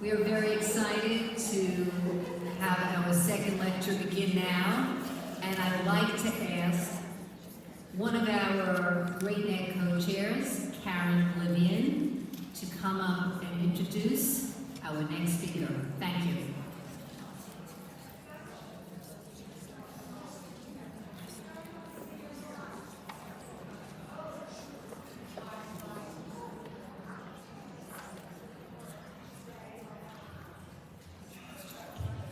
We are very excited to have our second lecture begin now, and I'd like to ask one of our Great Neck co-chairs, Karen Livian, to come up and introduce our next speaker. Thank you.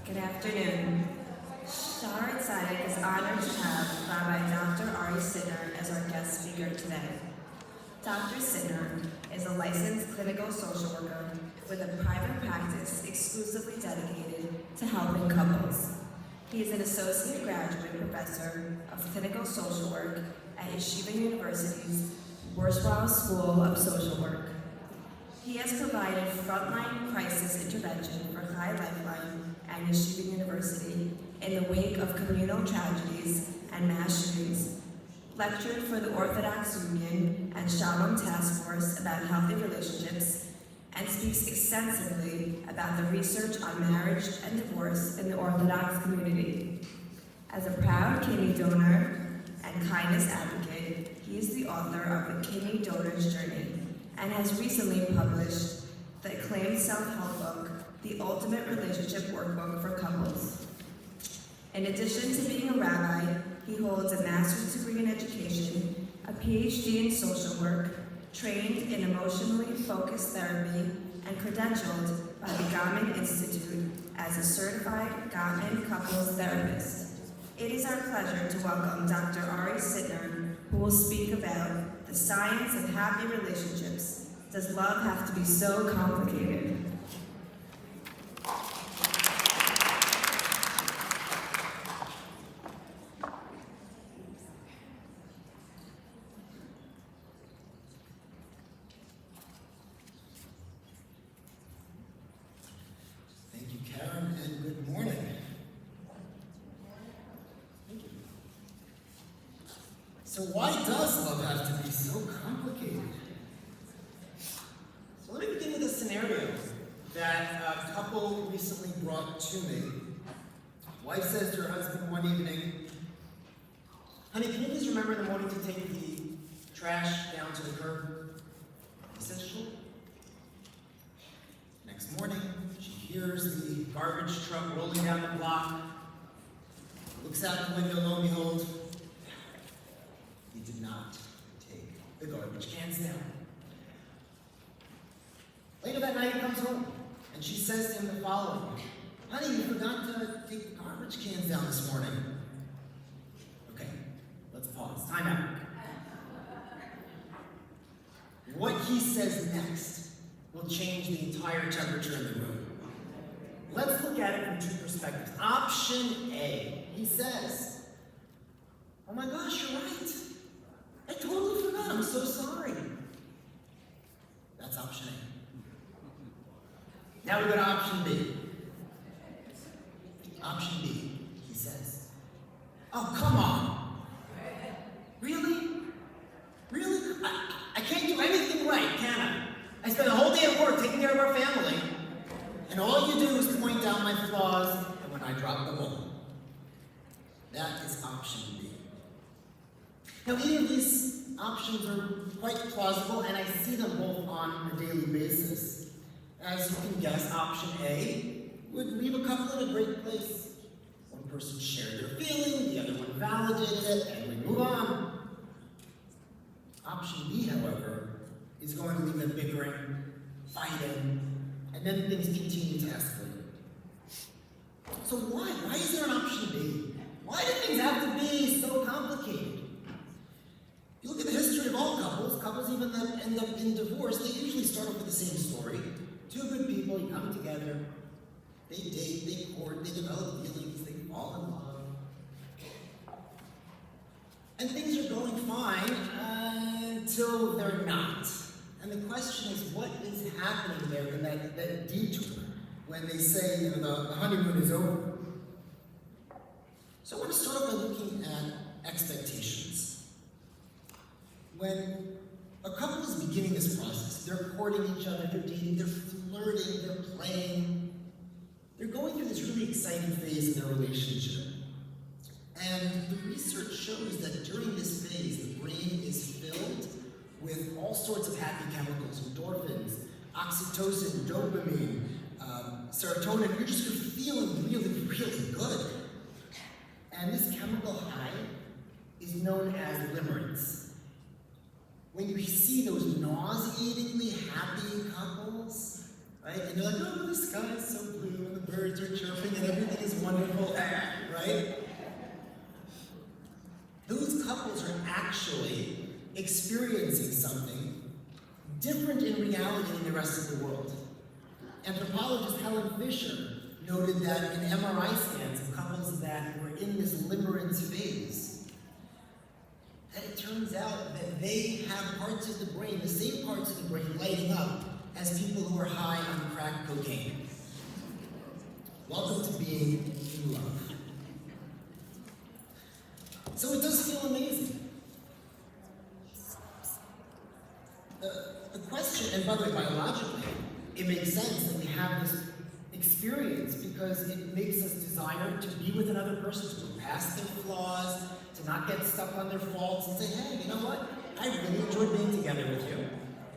Good afternoon. Shaare Zedek is honored to have Rabbi Dr. Sytner as our guest speaker today. Dr. Sytner is a licensed clinical social worker with a private practice exclusively dedicated to helping couples. He is an associate graduate professor of clinical social work at Yeshiva University's Worthwhile School of Social Work. He has provided frontline crisis intervention for Chai Lifeline at Yeshiva University in the wake of communal tragedies and mass shootings, lectured for the Orthodox Union and Shalom Task Force about healthy relationships, and speaks extensively about the research on marriage and divorce in the Orthodox community. As a proud kidney donor and kindness advocate, he is the author of The Kidney Donor's Journey and has recently published the acclaimed self-help book, The Ultimate Relationship Workbook for Couples. In addition to being a rabbi, he holds a master's degree in education, a PhD in social work, trained in emotionally focused therapy, and credentialed by the Gottman Institute as a certified Gottman couples therapist. It is our pleasure to welcome Dr. Sytner, who will speak about the science of happy relationships. Does love have to be so complicated? Thank you, Karen, and good morning. Thank you. So why does love have to be so complicated? So let me begin with a scenario that a couple recently brought to me. Wife says to her husband one evening, "Honey, can you please remember in the morning to take the trash down to the curb?" He says, "Sure." Next morning, she hears the garbage truck rolling down the block, looks out the window, lo and behold, he did not take the garbage cans down. Later that night, he comes home, and she says to him the following: "Honey, you forgot to take the garbage cans down this morning." Okay, let's pause. Time out. What he says next will change the entire temperature in the room. Let's look at it from two perspectives. Option A, he says, "Oh my gosh, you're right. I totally forgot. I'm so sorry." That's option A. Now we go to option B. Option B, he says, "Oh, come on. Really? Really? I can't do anything right, can I? I spend the whole day at work taking care of our family, and all you do is point out my flaws and when I drop the ball." That is option B. Now, either of these options are quite plausible, and I see them both on a daily basis. As you can guess, option A would leave a couple in a great place. One person shared their feeling, the other one validated it, and we move on. Option B, however, is going to leave them bickering, fighting, and then things continue to escalate. So why? Why is there an option B? Why do things have to be so complicated? If you look at the history of all couples even that end up in divorce, they usually start off with the same story. Two good people, you come together, they date, they court, they develop feelings, they fall in love. And things are going fine until they're not. And the question is, what is happening there in that detour when they say, the honeymoon is over? So I want to start off by looking at expectations. When a couple is beginning this process, they're courting each other, they're dating, they're flirting, they're playing. They're going through this really exciting phase in their relationship. And the research shows that during this phase, the brain is filled with all sorts of happy chemicals, endorphins, oxytocin, dopamine, serotonin. You're feeling really, really good. And this chemical high is known as limerence. When you see those nauseatingly happy couples, right? And you're like, oh, the sky is so blue, and the birds are chirping, and everything is wonderful, right? Those couples are actually experiencing something different in reality than the rest of the world. Anthropologist Helen Fisher noted that in MRI scans of couples that were in this limerence phase, that it turns out that they have parts of the brain, the same parts of the brain lighting up as people who are high on crack cocaine. Welcome to being in love. So it does feel amazing. The question, and by the way, biologically, it makes sense that we have this experience because it makes us desire to be with another person, to go past their flaws, to not get stuck on their faults, and say, hey, you know what? I really enjoyed being together with you.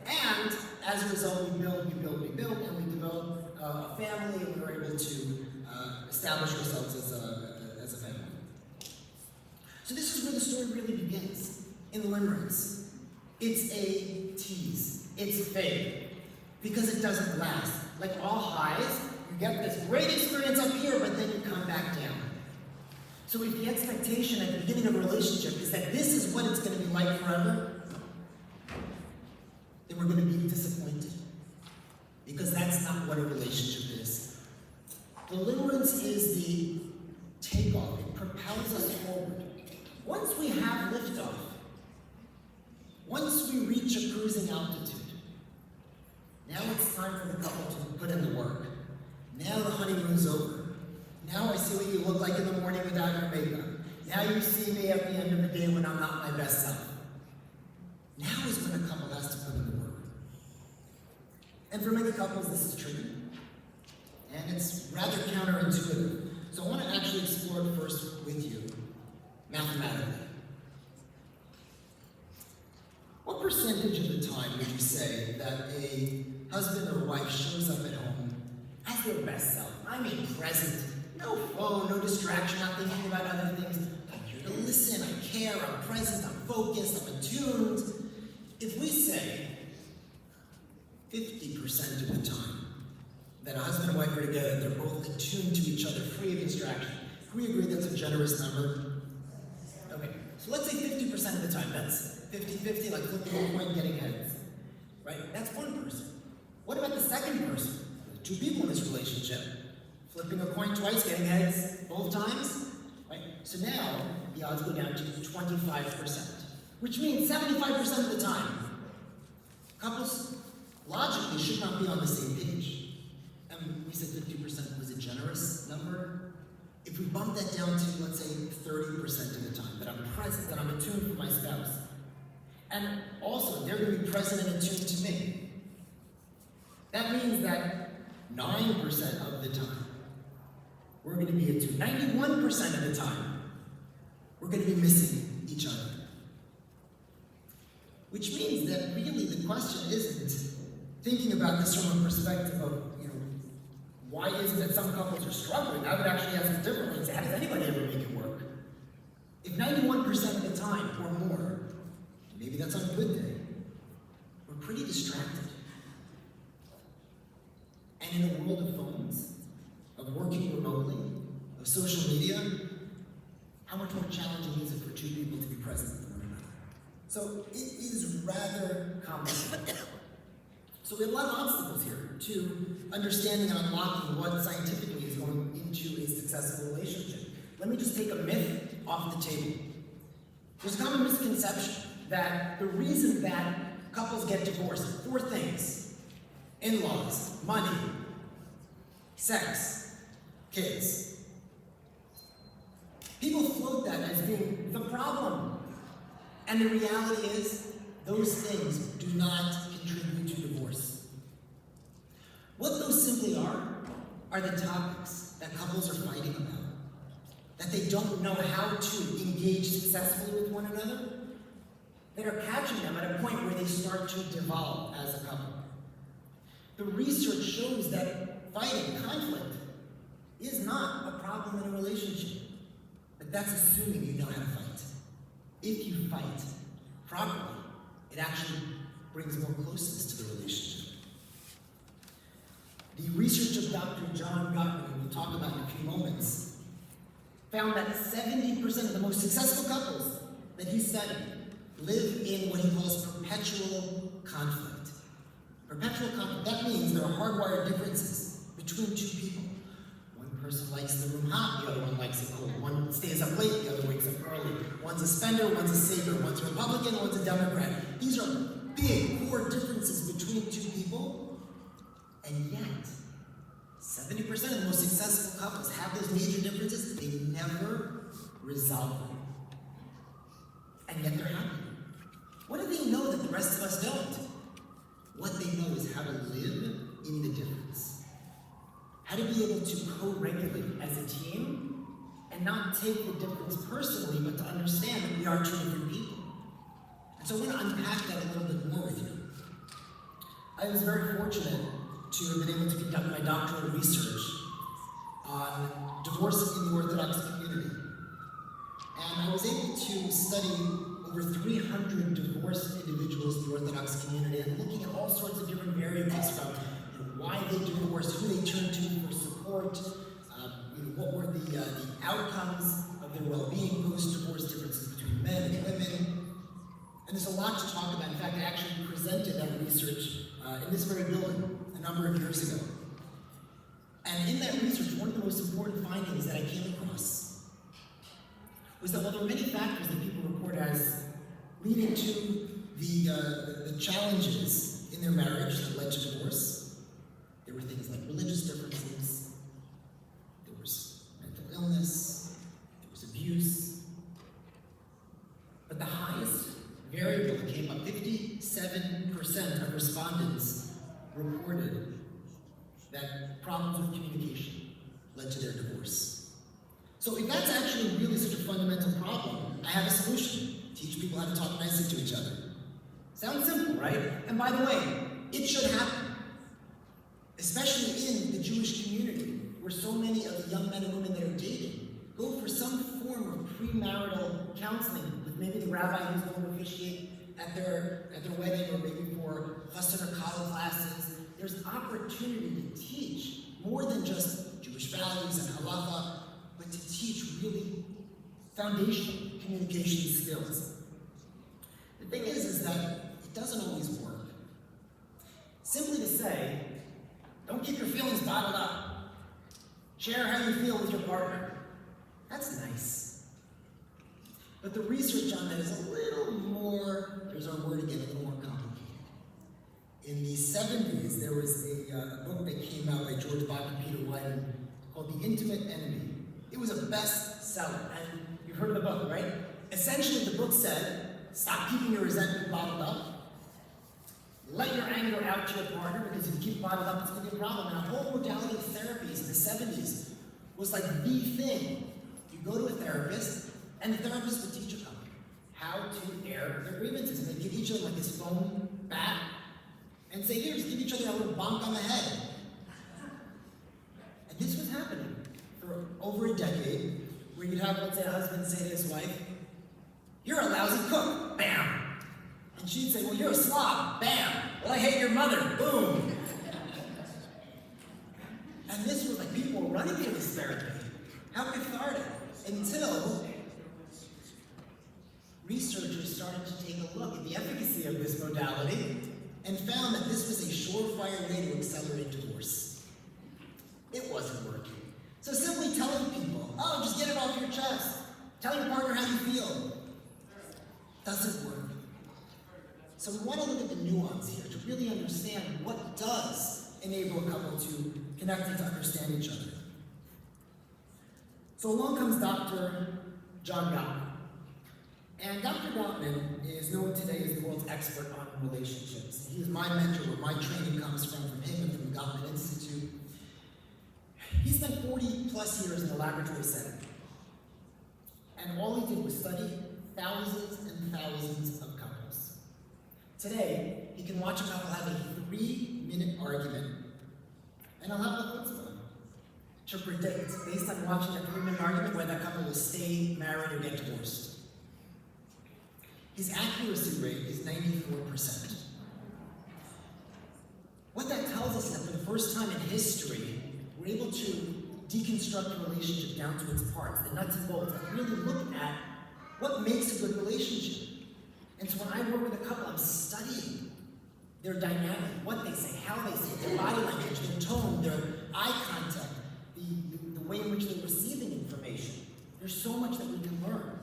And as a result, we build, and we develop a family, and we're able to establish ourselves as a family. So this is where the story really begins, in limerence. It's a tease, it's fake, because it doesn't last. Like all highs, you get this great experience up here, but then you come back down. So if the expectation at the beginning of a relationship is that this is what it's going to be like forever, then we're going to be disappointed. Because that's not what a relationship is. The limerence is the takeoff. It propels us forward. Once we have liftoff, once we reach a cruising altitude, now it's time for the couple to put in the work. Now the honeymoon's over. Now I see what you look like in the morning without your makeup. Now you see me at the end of the day when I'm not my best self. Now is when a couple has to put in the work. And for many couples, this is tricky. And it's rather counterintuitive. So I want to actually explore it first with you, mathematically. What percentage of the time would you say that a husband or wife shows up at home as their best self? I mean present. No phone, no distraction, not thinking about other things. I'm here to listen, I care, I'm present, I'm focused, I'm attuned. If we say 50% of the time that a husband and wife are together, they're both attuned to each other, free of distraction, can we agree that's a generous number? Okay, so let's say 50% of the time, that's 50-50, like flipping a coin, getting heads, right? That's one person. What about the second person? Two people in this relationship, flipping a coin twice, getting heads both times, right? So now the odds go down to 25%, which means 75% of the time, couples logically should not be on the same page. And we said 50% was a generous number. If we bump that down to, let's say, 30% of the time, that I'm present, that I'm attuned for my spouse, and also, they're going to be present and attuned to me. That means that 9% of the time, we're going to be attuned. 91% of the time, we're going to be missing each other. Which means that really the question isn't thinking about this from a perspective of, why is it that some couples are struggling? I would actually ask it differently and say, how does anybody ever make it work? If 91% of the time or more, maybe that's on a good day, we're pretty distracted. And in a world of phones, of working remotely, of social media, how much more challenging is it for two people to be present with one another? So it is rather complicated. So we have a lot of obstacles here to understanding and unlocking what scientifically is going into a successful relationship. Let me just take a myth off the table. There's a common misconception that the reason that couples get divorced, 4 things: in-laws, money, sex, kids. People float that as being the problem. And the reality is, those things do not contribute to divorce. What are the topics that couples are fighting about, that they don't know how to engage successfully with one another, that are catching them at a point where they start to devolve as a couple. The research shows that fighting, conflict, is not a problem in a relationship. But that's assuming you know how to fight. If you fight properly, it actually brings more closeness to the relationship. The research of Dr. John Gottman, who we'll talk about in a few moments, found that 70% of the most successful couples that he studied live in what he calls perpetual conflict. Perpetual conflict, that means there are hardwired differences between two people. One person likes the room hot, the other one likes it cold. One stays up late, the other wakes up early. One's a spender, one's a saver. One's a Republican, one's a Democrat. These are big core differences between two people, and yet 70% of the most successful couples have those major differences. They never resolve them. And yet they're happy. What do they know that the rest of us don't? What they know is how to live in the difference. How to be able to co-regulate as a team and not take the difference personally, but to understand that we are two different people. And so I want to unpack that a little bit more with you. I was very fortunate to have been able to conduct my doctoral research on divorce in the Orthodox community. And I was able to study over 300 divorced individuals in the Orthodox community and looking at all sorts of different variables from why they divorced, who they turned to for support, what were the outcomes of their well-being post-divorce, differences between men and women. And there's a lot to talk about. In fact, I actually presented that research in this very building a number of years ago. And in that research, one of the most important findings that I came across was that while there are many factors that people report as leading to the challenges in their marriage that led to divorce, there were things like religious differences, there was mental illness, there was abuse. But the highest variable that came up, 57% of respondents reported that problems with communication led to their divorce. So if that's actually really such a fundamental problem, I have a solution. Teach people how to talk nicely to each other. Sounds simple, right? And by the way, it should happen. Especially in the Jewish community, where so many of the young men and women that are dating go for some form of premarital counseling with maybe the rabbi who's going to officiate at their wedding, or maybe for chassan or kala classes. There's opportunity to teach more than just Jewish values and halacha, but to teach really foundational communication skills. The thing is that it doesn't always work. Simply to say, don't keep your feelings bottled up. Share how you feel with your partner. That's nice. But the research on that is a little more, there's our word again, a little more complicated. In the 70s, there was a book that came out by George Bach and Peter Wyden called The Intimate Enemy. It was a bestseller, and you've heard of the book, right? Essentially, the book said, stop keeping your resentment bottled up. Let your anger out to your partner, because if you keep it bottled up, it's going to be a problem. And a whole modality of therapies in the 70s was like the thing. You go to a therapist, and the therapist would teach a couple how to air their grievances. And they'd give each other like this foam bat, and say, here, just give each other a little bonk on the head. And this was happening for over a decade, where you'd have, let's say, a husband say to his wife, you're a lousy cook, bam. And she'd say, well, you're a slob, bam. Well, I hate your mother, boom. And this was like, people were running to this therapy. How cathartic. Until researchers started to take a look at the efficacy of this modality and found that this was a surefire way to accelerate divorce. It wasn't working. So simply telling people, oh, just get it off your chest. Tell your partner how you feel. Doesn't work. So we want to look at the nuance here to really understand what does enable a couple to connect and to understand each other. So along comes Dr. John Gottman. And Dr. Gottman is known today as the world's expert on relationships. He is my mentor, where my training comes from him and from the Gottman Institute. He spent 40 plus years in the laboratory setting. And all he did was study thousands and thousands of couples. Today, he can watch a couple have a 3-minute argument, and I'll have the chutzpah to predict, based on watching a 3-minute argument, whether that couple will stay married or get divorced. His accuracy rate is 94%. What that tells us is that for the first time in history, we're able to deconstruct a relationship down to its parts, the nuts and bolts, and really look at what makes a good relationship. And so when I work with a couple, I'm studying their dynamic, what they say, how they say it, their body language, their tone, their eye contact, the way in which they're receiving information. There's so much that we can learn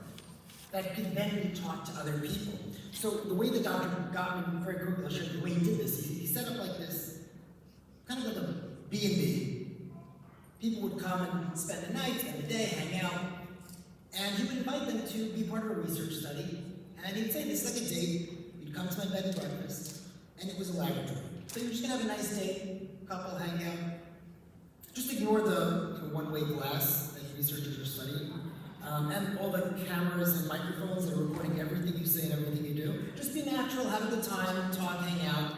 that can then be taught to other people. So the way the doctor got me, very quickly, I'll show you the way he did this. He set up like this, kind of like a B&B. People would come and spend the night, spend the day, hang out, and he would invite them to be part of a research study. And he'd say, this is like a date. You'd come to my bed and breakfast, and it was a laboratory. So you're just gonna have a nice date, couple, hang out. Just ignore the one-way glass that researchers are studying, and all the cameras and microphones that are recording everything you say and everything you do. Just be natural, have a good time, talk, hang out.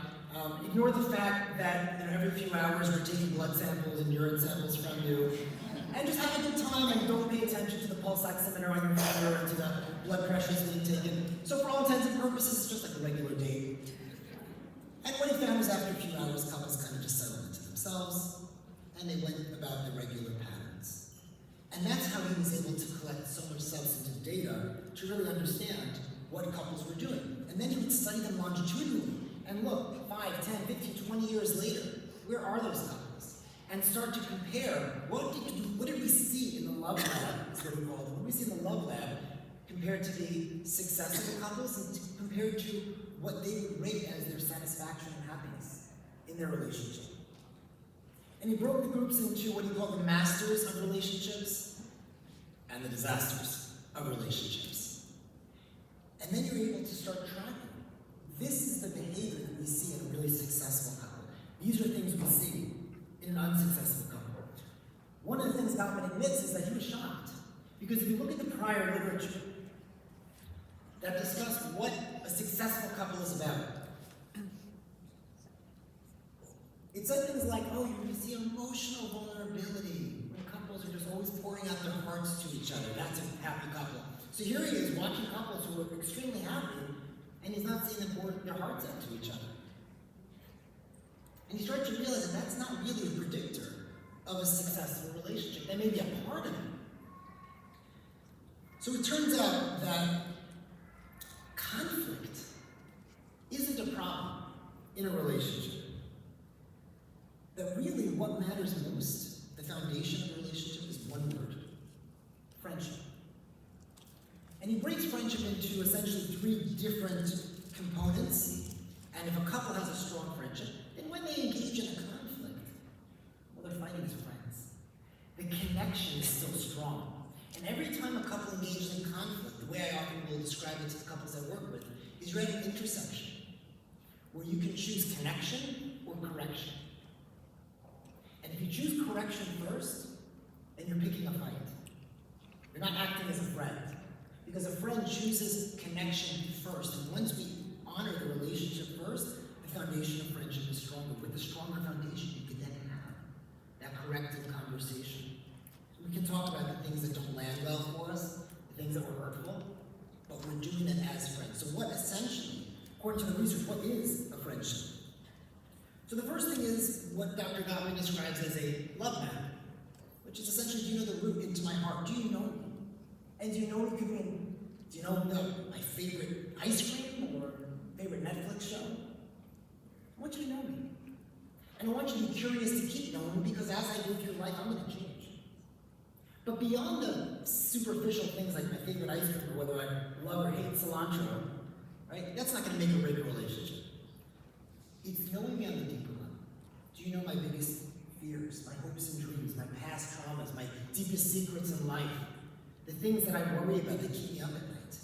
Ignore the fact that every few hours we're taking blood samples and urine samples from you. And just have a good time and don't pay attention to the pulse oximeter on your finger or to the blood pressures being taken. So for all intents and purposes, it's just like a regular date. And what he found was after a few hours, couples kind of just settled into themselves and they went about their regular patterns. And that's how he was able to collect so much substantive data to really understand what couples were doing. And then he would study them longitudinally and look, 5, 10, 15, 20 years later, where are those couples? And start to compare, what did we see in the love lab, is what we call it. What did we see in the love lab compared to the successful couples and compared to what they would rate as their satisfaction and happiness in their relationship. And he broke the groups into what he called the masters of relationships and the disasters of relationships. And then you're able to start tracking. This is the behavior that we see in a really successful couple. These are things we see in an unsuccessful couple. One of the things Gottman admits is that he was shocked. Because if you look at the prior literature that discussed what a successful couple is about, it said things like, oh, you see emotional vulnerability, when couples are just always pouring out their hearts to each other. That's a happy couple. So here he is watching couples who are extremely happy, and he's not seeing them pour their hearts out to each other. And you start to realize that that's not really a predictor of a successful relationship. That may be a part of it. So it turns out that conflict isn't a problem in a relationship. That really what matters most, the foundation of a relationship, is one word: friendship. And he breaks friendship into essentially 3 different components. And if a couple has a strong friendship, then when they engage in a conflict, well, they're fighting as friends. The connection is still strong. And every time a couple engages in conflict, the way I often will describe it to the couples I work with, is you're at an intersection where you can choose connection or correction. And if you choose correction first, then you're picking a fight. You're not acting as a friend. Because a friend chooses connection first. And once we honor the relationship first, the foundation of friendship is stronger. With a stronger foundation, you can then have that corrective conversation. We can talk about the things that don't land well for us, the things that were hurtful, but we're doing it as friends. So what essentially, according to the research, what is a friendship? So the first thing is what Dr. Gottman describes as a love map, which is essentially, do you know the route into my heart? Do you know me? And do you know what it could mean? Do you know my favorite ice cream or favorite Netflix show? I want you to know me. And I want you to be curious to keep knowing me, because as I go through life, I'm going to change. But beyond the superficial things like my favorite ice cream or whether I love or hate cilantro, right? That's not going to make or break a relationship. It's knowing me on the deeper level. Do you know my biggest fears, my hopes and dreams, my past traumas, my deepest secrets in life, the things that I worry about that keep me up at night?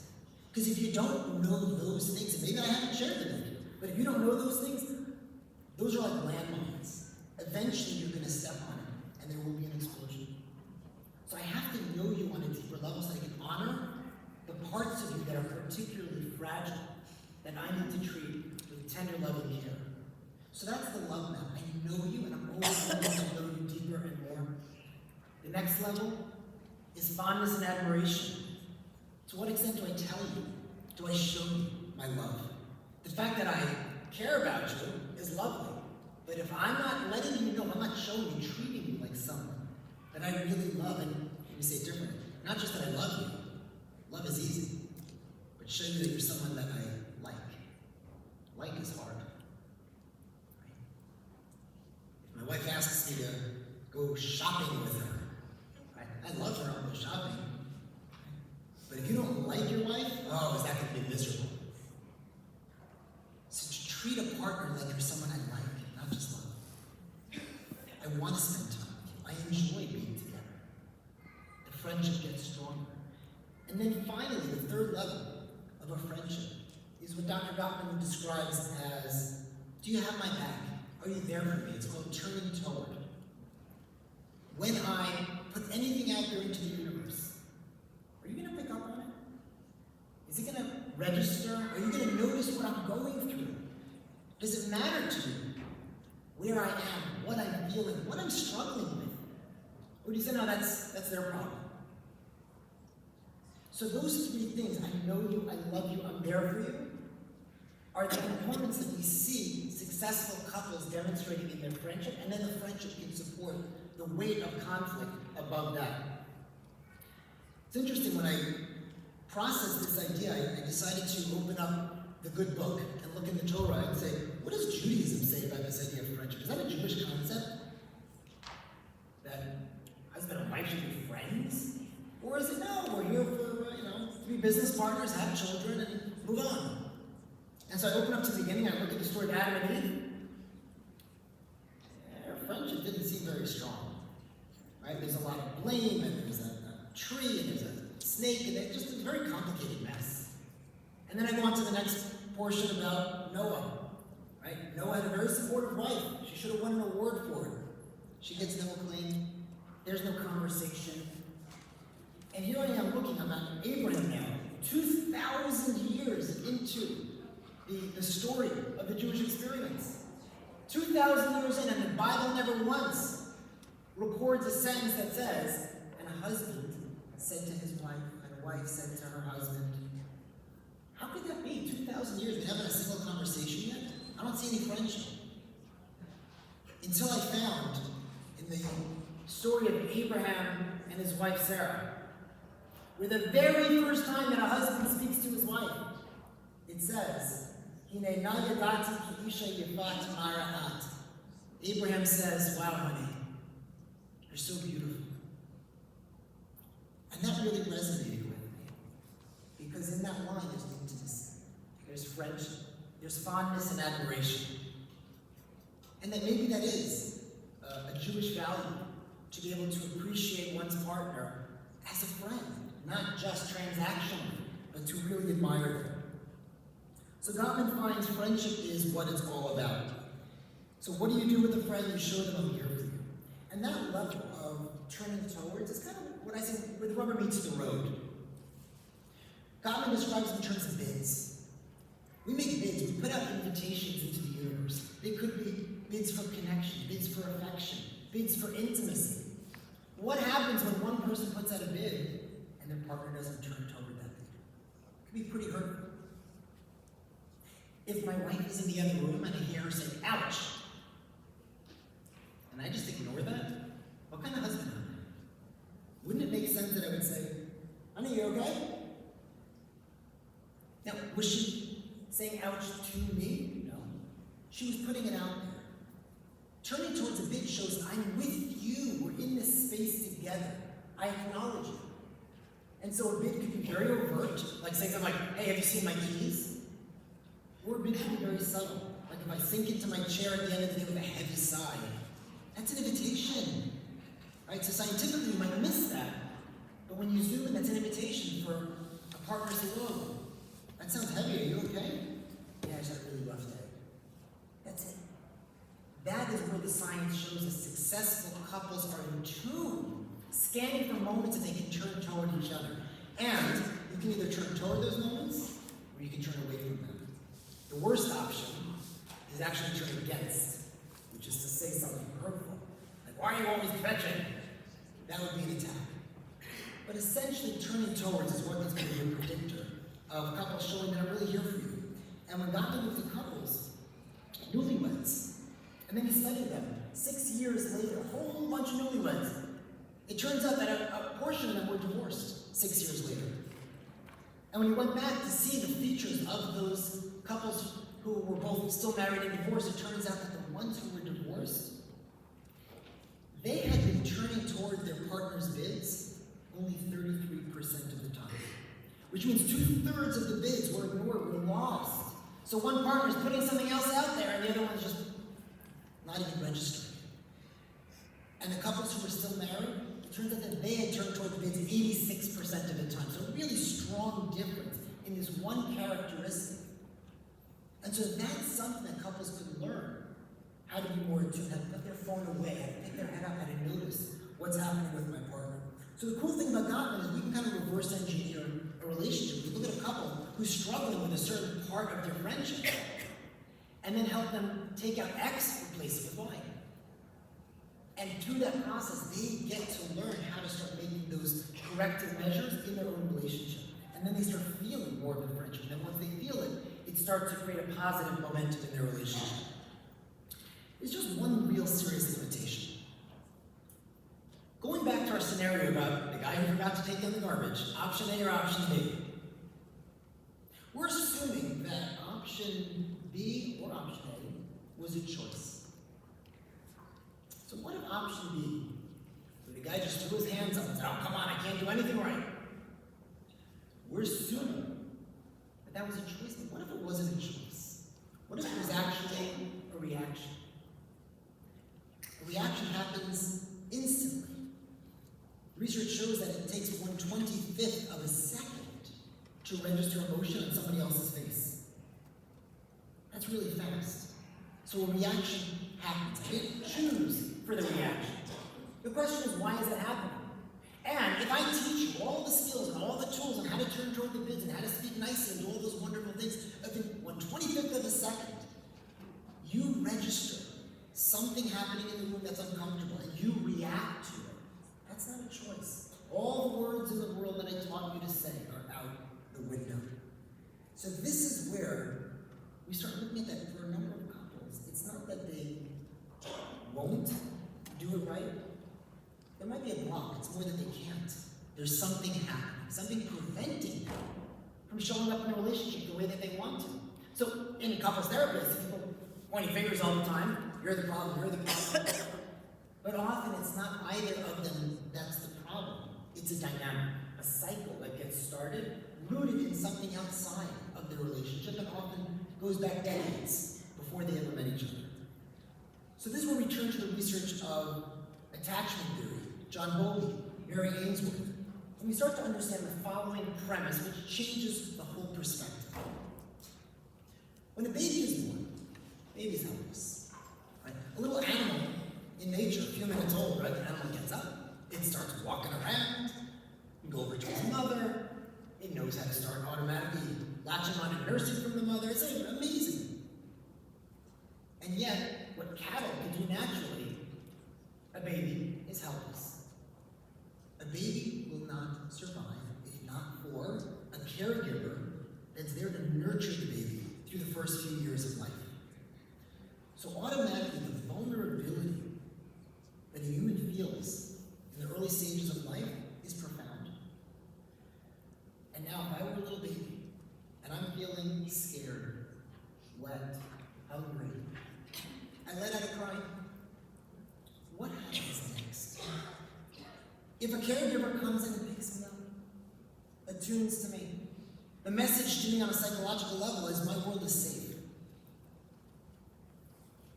Because if you don't know those things, and maybe I haven't shared them with you, but if you don't know those things, those are like landmines. Eventually you're going to step on it, and there will be an explosion. So I have to know you on a deeper level so I can honor the parts of you that are particularly fragile, that I need to treat with tender love and care. So that's the love map. I know you, and I'm always wanting to know you deeper and more. The next level is fondness and admiration. To what extent do I tell you? Do I show you my love? The fact that I care about you is lovely. But if I'm not letting you know, I'm not showing you, treating you like someone that I really love, and let me say it differently, not just that I love you, love is easy, but show you that you're someone that I like. Like is hard. Right? If my wife asks me to go shopping with her, right? I love her, I'll go shopping. But if you don't like your wife, oh, is that going to be miserable? So to treat a partner like you're someone I like, not just love. I want to spend time with you. I enjoy being together. The friendship gets stronger. And then finally, the third level of a friendship is what Dr. Gottman describes as, do you have my back? Are you there for me? It's called turning toward. When I put anything out there into the universe, are you going to pick up on it? Is it going to register? Are you going to notice what I'm going through? Does it matter to you where I am, what I'm feeling, what I'm struggling with? Or do you say, no, that's their problem? So those three things, I know you, I love you, I'm there for you, are the components that we see successful couples demonstrating in their friendship, and then the friendship can support the weight of conflict above that. It's interesting, when I processed this idea, I decided to open up the good book and look in the Torah and say, what does Judaism say about this idea of friendship? Is that a Jewish concept? That husband and wife should be friends? Or is it, no, we're here for, to be business partners, have children, and move on? And so I open up to the beginning, I look at the story of Adam and Eve. Their friendship didn't seem very strong. Right? There's a lot of blame, and there's a tree, and there's a snake, and it's just a very complicated mess. And then I go on to the next portion about Noah. Right? Noah had a very supportive wife. She should have won an award for it. She gets no acclaim. There's no conversation. And here I am looking, I'm at Abraham now, 2,000 years into the story of the Jewish experience. 2,000 years in, and the Bible never once records a sentence that says, and a husband said to his wife, and a wife said to her husband. How could that be? 2,000 years, we haven't had a single conversation yet? I don't see any friendship. Until I found in the story of Abraham and his wife Sarah, where the very first time that a husband speaks to his wife, it says, Hine na yadati ki isha yifat mara'at. Abraham says, wow, honey, you're so beautiful. And that really resonated with me. Because in that line, there's intimacy, there's friendship, there's fondness and admiration. And that maybe that is a Jewish value, to be able to appreciate one's partner as a friend, not just transactionally, but to really admire them. So Gottman finds friendship is what it's all about. So what do you do with a friend? You show them I'm here for you. And that level of turning towards is kind of what I say, where the rubber meets the road. Gottman describes it in terms of bids. We make bids, we put out invitations into the universe. They could be bids for connection, bids for affection, bids for intimacy. What happens when one person puts out a bid and their partner doesn't turn toward that bid? It can be pretty hurtful. If my wife is in the other room and I hear her say, ouch, and I just ignore that, what kind of husband am I? Wouldn't it make sense that I would say, honey, you okay? Now, was she saying ouch to me? No. She was putting it out there. Turning towards a bid shows I'm with you. We're in this space together. I acknowledge you. And so a bid could be very overt, like saying something like, hey, have you seen my keys? Or a bid could be very subtle. Like if I sink into my chair at the end of the day with a heavy sigh, that's an invitation. Right? So scientifically you might miss that. But when you zoom in, that's an invitation for a partner to say, whoa, that sounds heavy, are you okay? Yeah, I just had a really rough day. That's it. That is where the science shows that successful couples are in tune, scanning for moments that they can turn toward each other. And you can either turn toward those moments, or you can turn away from them. The worst option is actually turn against, which is to say something hurtful. Like, why are you always fetching? That would be an attack. But essentially, turning towards is what is going to be a predictor of couples showing that I'm really here for you. And when God looked at couples, newlyweds, and then he studied them, 6 years later, a whole bunch of newlyweds, it turns out that a portion of them were divorced 6 years later. And when he went back to see the features of those couples who were both still married and divorced, it turns out that the ones who were divorced, they had been turning toward their partner's bids only 33% of the time. Which means 2/3 of the bids were ignored, were lost. So one partner's putting something else out there and the other one's just not even registering. And the couples who were still married, it turns out that they had turned toward the bids 86% of the time. So a really strong difference in this one characteristic. And so that's something that couples could learn. How to be more in tune, how to put their phone away, how to pick their head up, how to notice what's happening with my partner. So the cool thing about Gottman is we can kind of reverse engineer a relationship. We look at a couple who's struggling with a certain part of their friendship, and then help them take out X, replace it with Y. And through that process, they get to learn how to start making those corrective measures in their own relationship. And then they start feeling more of the friendship. And then once they feel it, it starts to create a positive momentum in their relationship. There's just one real serious limitation. Going back to our scenario about the guy who forgot to take in the garbage, option A or option B. We're assuming that option B or option A was a choice. So what if option B, where the guy just threw his hands up and said, oh, come on, I can't do anything right. We're assuming that that was a choice, but what if it wasn't a choice? What if it was actually a reaction? A reaction happens instantly. Research shows that it takes 1/25th of a second to register emotion on somebody else's face. That's really fast. So a reaction happens. I didn't choose for the reaction. The question is, why is that happening? And if I teach you all the skills and all the tools on how to turn toward the bids and how to speak nicely and do all those wonderful things, within 1/25th of a second, you register something happening in the room that's uncomfortable and you react to it. That's not a choice. All the words in the world that I taught you to say are out the window. So this is where we start looking at that for a number of couples. It's not that they won't do it right. There might be a block. It's more that they can't. There's something happening, something preventing them from showing up in a relationship the way that they want to. So in couples therapy, I see people pointing fingers all the time. You're the problem, you're the problem. But often it's not either of them that's the problem. It's a dynamic, a cycle that gets started, rooted in something outside of the relationship, and often goes back decades before they ever met each other. So this is where we turn to the research of attachment theory, John Bowlby, Mary Ainsworth, and we start to understand the following premise, which changes the whole perspective. When a baby is born, baby's helpless. Right? A little animal in nature, a few minutes old, right? The animal gets up, it starts walking around, you go over to its mother, it knows how to start automatically latching on and nursing from the mother. It's amazing. And yet, what cattle can do naturally, a baby is helpless. A baby will not survive if not for a caregiver that's there to nurture the baby through the first few years of life. So automatically, the vulnerability that a human feels in the early stages of life is profound. And now, if I were a little baby, and I'm feeling scared, wet, hungry, I let out a cry, what happens next? If a caregiver comes in and picks me up, attunes to me, the message to me on a psychological level is my world is safe.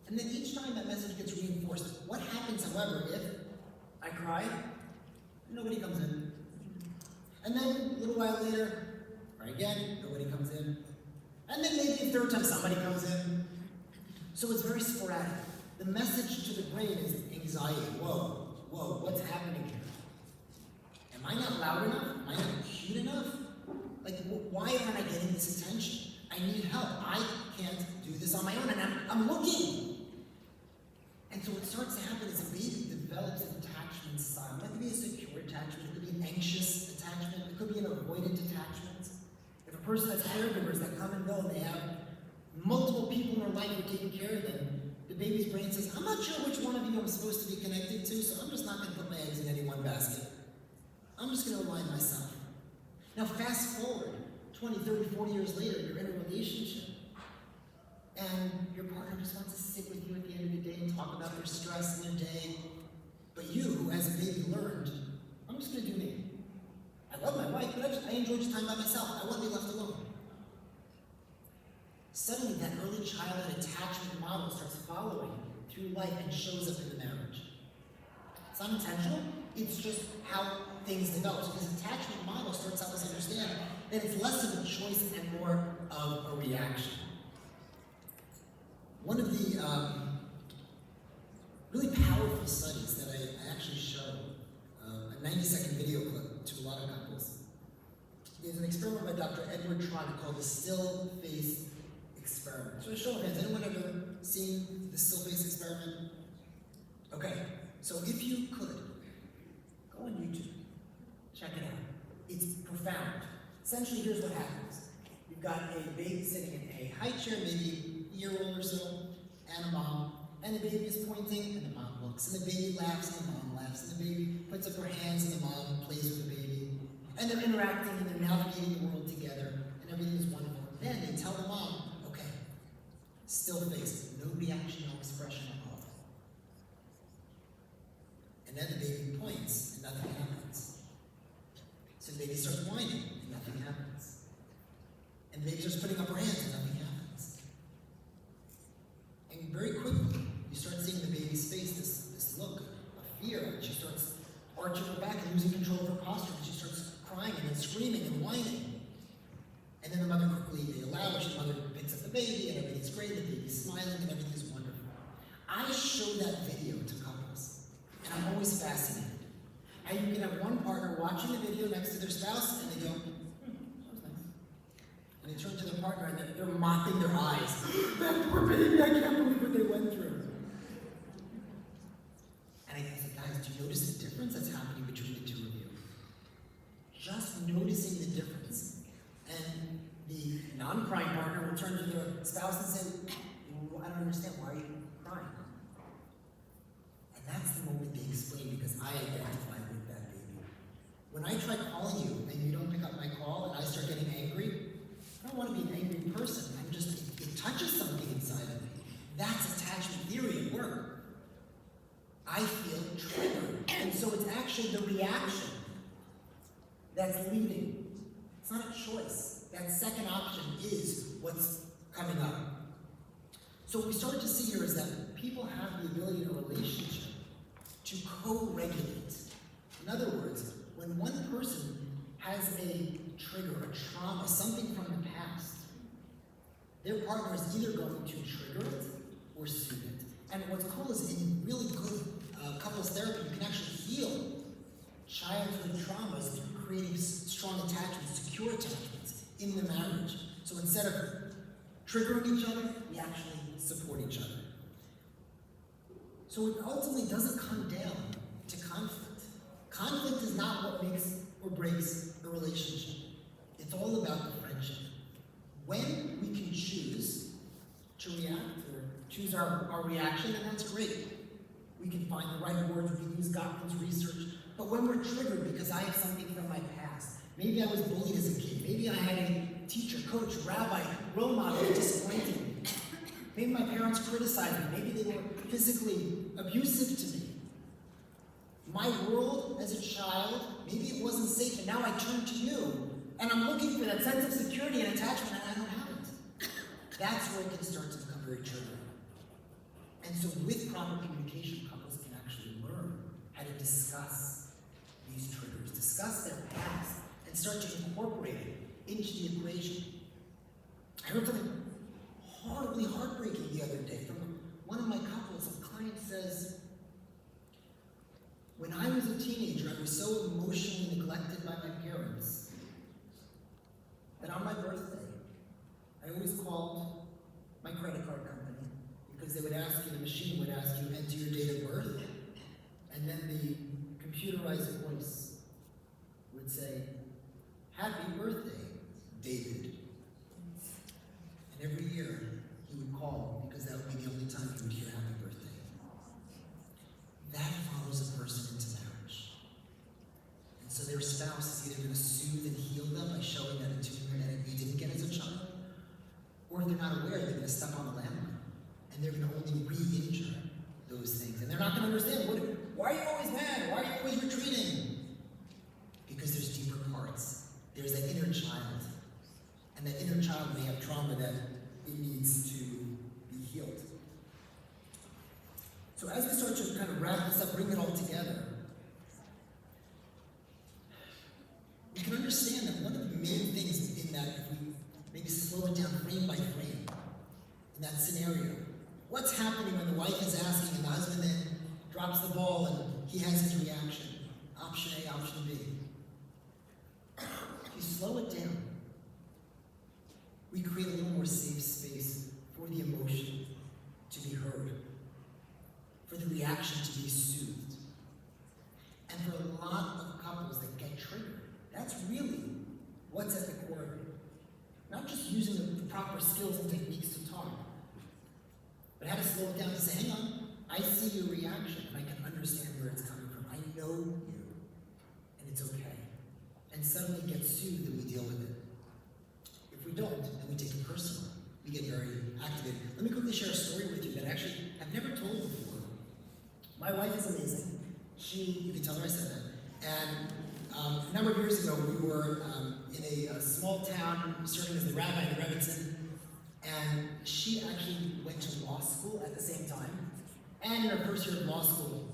And then each time that message gets reinforced, what happens, however, if I cry, nobody comes in? And then a little while later, cry again, nobody comes in. And then maybe a third time somebody comes in. So it's very sporadic. The message to the brain is anxiety. Whoa, what's happening here? Am I not loud enough? Am I not cute enough? Like, why aren't I getting this attention? I need help. I can't do this on my own, and I'm looking. And so what starts to happen is a baby develops an attachment style. It could be a secure attachment, it could be an anxious attachment, it could be an avoidant attachment. If a person has caregivers that come and go and they have multiple people in their life who are taking care of them, the baby's brain says, I'm not sure which one of you I'm supposed to be connected to, so I'm just not going to put my eggs in any one basket. I'm just going to align myself. Now fast forward 20, 30, 40 years later, you're in a relationship, and your partner just wants to sit with you at the end of the day and talk about their stress in their day. But you, who as a baby learned, I'm just going to do me. I love my wife, but I enjoy just time by myself. I want to be left alone. Suddenly, that early childhood attachment model starts following through life and shows up in the marriage. It's unintentional. It's just how things develop. So this attachment model starts to help us understand that it's less of a choice and more of a reaction. One of the really powerful studies that I actually show, a 90-second video clip to a lot of couples, is an experiment by Dr. Edward Tronick called the still face experiment. So a show of hands, anyone ever seen the still face experiment? Okay, so if you could, go on YouTube, check it out. It's profound. Essentially, here's what happens. You've got a baby sitting in a high chair, maybe a year old or so, and a mom, and the baby is pointing, and the mom looks, and the baby laughs, and the mom laughs, and the baby puts up her hands, and the mom plays with the baby, and they're interacting, and they're navigating the world together, and everything is wonderful. Then they tell the mom, okay, still face, no reaction, no expression at all. And then the baby points, and nothing happens. So the baby starts whining, and nothing happens. And the baby starts putting up her hands, and nothing happens. And very quickly, you start seeing the baby's face, this look of fear, and she starts arching her back and losing control of her posture, and she starts crying and then screaming and whining. And then the mother quickly, they allow it, the mother picks up the baby, and everything's great, the baby's smiling, and everything's wonderful. I show that video to couples, and I'm always fascinated. How you can have one partner watching the video next to their spouse, and they go, that was nice. And they turn to their partner, and they're mopping their eyes. That poor baby, I can't believe what they went through. And I said, guys, do you notice the difference that's happening between the two of you? Just noticing the difference. And the non-crying partner will turn to their spouse and say, well, I don't understand, why are you crying? And that's the moment they explain, because I identify with that baby. When I try calling you and you don't pick up my call and I start getting angry, I don't want to be an angry person. It touches something inside of me. That's attachment theory at work. I feel triggered. And so it's actually the reaction that's leading. It's not a choice. That second option is what's coming up. So what we started to see here is that people have the ability in a relationship to co-regulate. In other words, when one person has a trigger, a trauma, something from the past, their partner is either going to trigger it or soothe it. And what's cool is in really good couples therapy, you can actually heal childhood traumas through creating strong attachments, secure attachments in the marriage. So instead of triggering each other, we actually support each other. So it ultimately doesn't come down to conflict. Conflict is not what makes or breaks a relationship. It's all about the friendship. When we can choose to react or choose our reaction, then that's great. We can find the right words, we can use Gottman's research. But when we're triggered because I have something from my past, maybe I was bullied as a kid, maybe I had a teacher, coach, rabbi, role model who disappointed me. Maybe my parents criticized me, maybe they were physically abusive to me. My world as a child, maybe it wasn't safe, and now I turn to you, and I'm looking for that sense of security and attachment, and I don't have it. That's where it can start to become very triggering. And so with proper communication, couples can actually learn how to discuss these triggers, discuss their past, and start to incorporate it into the equation. I heard something horribly heartbreaking the other day from one of my couples, a client. says, when I was a teenager, I was so emotionally neglected by my parents that on my birthday, I always called my credit card company because they would ask you, the machine would ask you, enter your date of birth, and then the computerized voice would say, happy birthday, David. And every year, he would call because that would be the only time he would hear happy birthday. That follows a person into marriage. And so their spouse is either going to soothe and heal them by showing that attunement that you didn't get as a child, or if they're not aware, they're going to step on the landmine. And they're going to only re-injure those things. And they're not going to understand, why are you always mad? Why are you always retreating? Because there's deeper parts. There's that inner child. And that inner child may have trauma that it needs to be healed. So as we start to kind of wrap this up, bring it all together, we can understand that one of the main things in that, if we maybe slow it down frame by frame, in that scenario, what's happening when the wife is asking and the husband then drops the ball and he has his reaction? Option A, option B. If you slow it down, we create a little more safe space for the emotion to be heard, for the reaction to be soothed. And for a lot of couples that get triggered, that's really what's at the core of it. Not just using the proper skills and techniques to talk, but how to slow it down to say, hang on, I see your reaction and I can understand where it's coming from. I know you, and it's okay. And suddenly it gets soothed and we deal with it. If we don't, then we take it personally. We get very activated. Let me quickly share a story with you that actually I've never told before. My wife is amazing. You can tell her I said that. And a number of years ago, we were in a small town serving as the rabbi in Rebbitzin, and she actually went to law school at the same time, and in her first year of law school,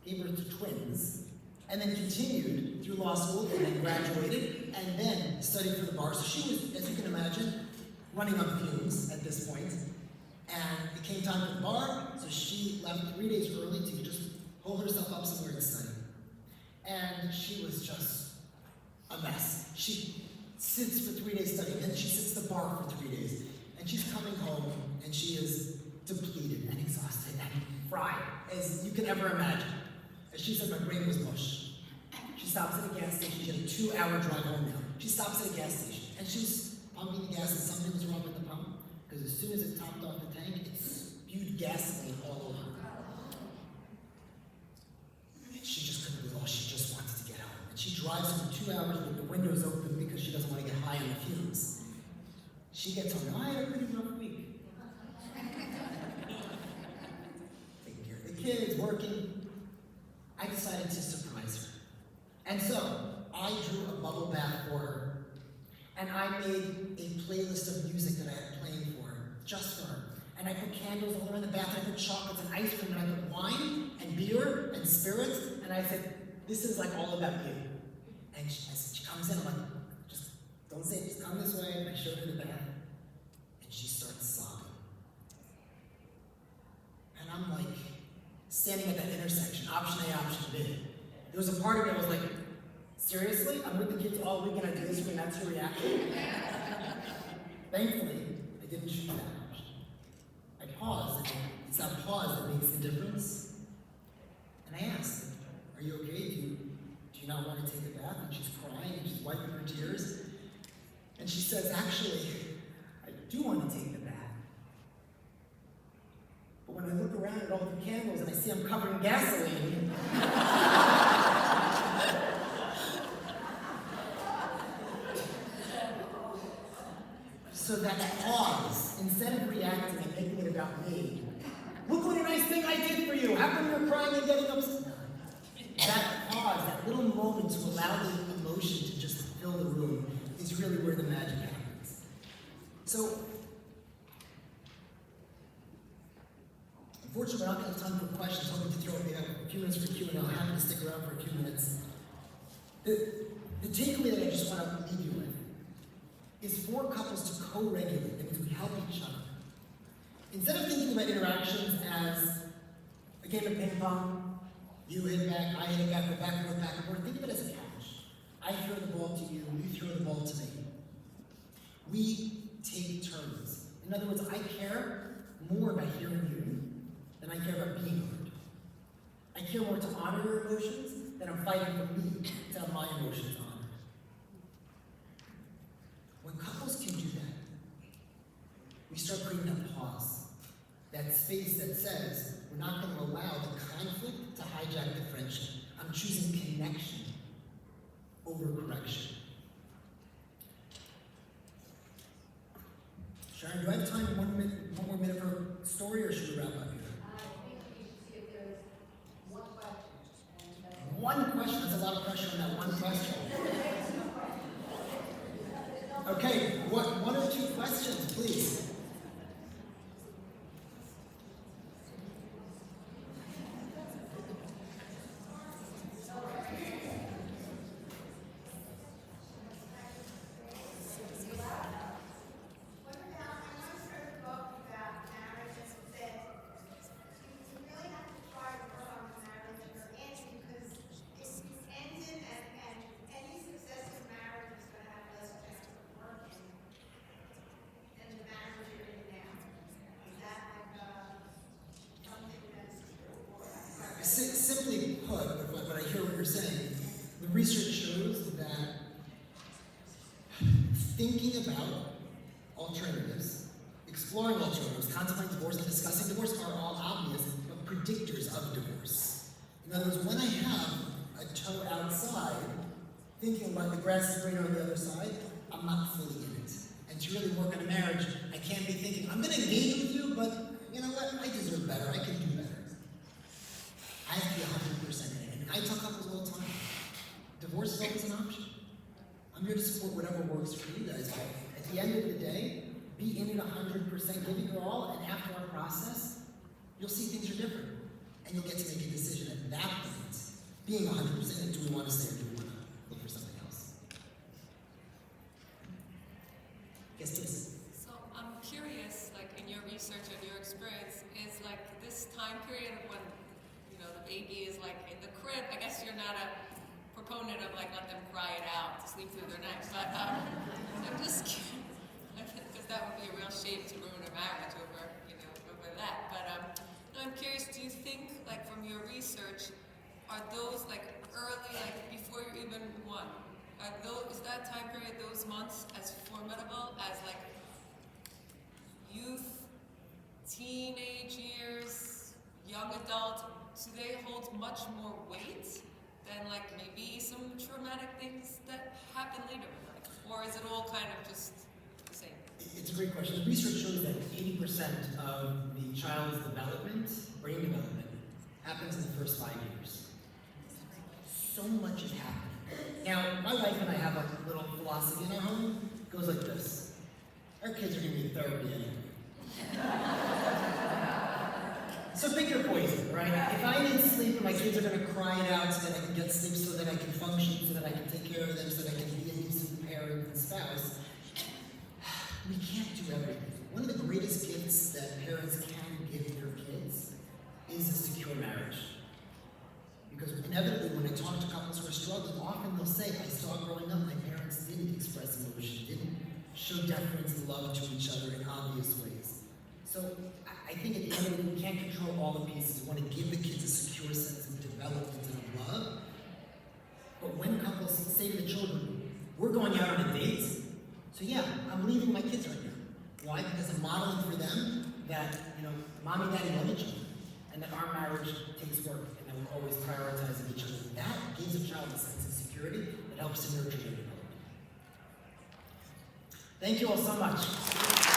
gave birth to twins, and then continued through law school, and then graduated, and then studied for the bar. So she was, as you can imagine, running on fumes at this point, and it came time for the bar, so she left 3 days early to just pull herself up somewhere and study. And she was just a mess. She sits for 3 days studying, and she sits at the bar for 3 days. And she's coming home, and she is depleted and exhausted and fried, as you can ever imagine. As she said, my brain was mush. She stops at a gas station. She had a 2-hour drive home now. She stops at a gas station, and she's pumping the gas, and something was wrong with the pump, because as soon as it topped off the tank, it spewed gasoline all over. She just couldn't believe it all. She just wanted to get home. And she drives home 2 hours with the windows open because she doesn't want to get high on the fumes. She gets home. I had a pretty rough week. Taking care of the kids, working. I decided to surprise her. And so, I drew a bubble bath for her. And I made a playlist of music that I had playing for her, just for her. And I put candles all around the bath, and I put chocolates and ice cream, and I put wine and beer and spirits, and I said, this is like all about you. And she comes in, I'm like, just don't say it, just come this way, and I showed her the bath, and she starts sobbing. And I'm like, standing at that intersection, option A, option B. There was a part of me that was like, seriously? I'm with the kids all week and I do this and that's your reaction? Thankfully, I didn't choose that option. I paused. It's that pause that makes the difference. And I asked, are you okay? Do you not want to take a bath? And she's crying and she's wiping her tears. And she says, actually, I do want to take the bath. But when I look around at all the candles and I see I'm covered in gasoline, so that pause, instead of reacting and making it about me, look what a nice thing I did for you. How come you're crying and getting upset? That pause, that little moment to allow the emotion to just fill the room is really where the magic happens. So, unfortunately, we're not going to have time for questions. I'm going to throw maybe a few minutes for Q&A. I'm happy to stick around for a few minutes. The takeaway that I just want to leave you with is for couples to co-regulate. That means we help each other. Instead of thinking about interactions as, game of ping pong. You hit back, I hit back, we're back and forth, back and forth. Think of it as a catch. I throw the ball to you, you throw the ball to me. We take turns. In other words, I care more about hearing you than I care about being heard. I care more to honor your emotions than I'm fighting for me to have my emotions honored. When couples can do that, we start creating that pause, that space that says, we're not going to allow the conflict to hijack the friendship. I'm choosing connection over correction. Sharon, do I have time for one more minute for a story, or should we wrap up here? I think we should see if there's one question. One question, that's a lot of pressure on that one question. Okay, one or two questions, please. Simply put, but I hear what you're saying, the research shows that thinking about alternatives, exploring alternatives, contemplating divorce, and discussing divorce are all obvious, but predictors of divorce. In other words, when I have a toe outside, thinking about the grass is greener on the other side, I'm not fully in it. And to really work on a marriage, I can't be thinking, I'm going to engage with you, but you know what, I deserve better, I can do better. I have to be 100% in it. And I tell couples all the time, divorce is always an option. I'm here to support whatever works for you guys. But at the end of the day, be in it 100%, give it your all, and after our process, you'll see things are different. And you'll get to make a decision at that point, being 100% in it. Do we want to stay or do we want to look for something else? Yes, please. So I'm curious, like in your research and your experience, is like this time period when the baby is like in the crib. I guess you're not a proponent of like let them cry it out to sleep through their night, but I'm just because that would be a real shame to ruin a marriage over that. But I'm curious. Do you think like from your research, are those like early, like before you're even one, is that time period, those months, as formidable as like youth, teenage years, young adult? Do they hold much more weight than like maybe some traumatic things that happen later in life? Or is it all kind of just the same? It's a great question. The research shows that 80% of the child's development, brain development, happens in the first 5 years. So much is happening. Now, my wife and I have a little philosophy in our home. It goes like this. Our kids are going to need therapy anyway. So pick your poison, right? If I need sleep and my kids are going to cry it out so that I can get sleep, so that I can function, so that I can take care of them, so that I can be a decent parent and spouse, we can't do everything. One of the greatest gifts that parents can give their kids is a secure marriage. Because inevitably, when I talk to couples who are struggling, often they'll say, I saw growing up, my parents didn't express emotion, didn't show deference and love to each other in obvious ways. So I think at the end of the day, we can't control all the pieces. We want to give the kids a secure sense of development and of love. But when couples say to the children, we're going out on a date, so yeah, I'm leaving my kids right now. Why? Because I'm modeling for them that, mom and daddy love each other, and that our marriage takes work, and that we're always prioritizing each other. That gives a child a sense of security that helps to nurture their development. Thank you all so much.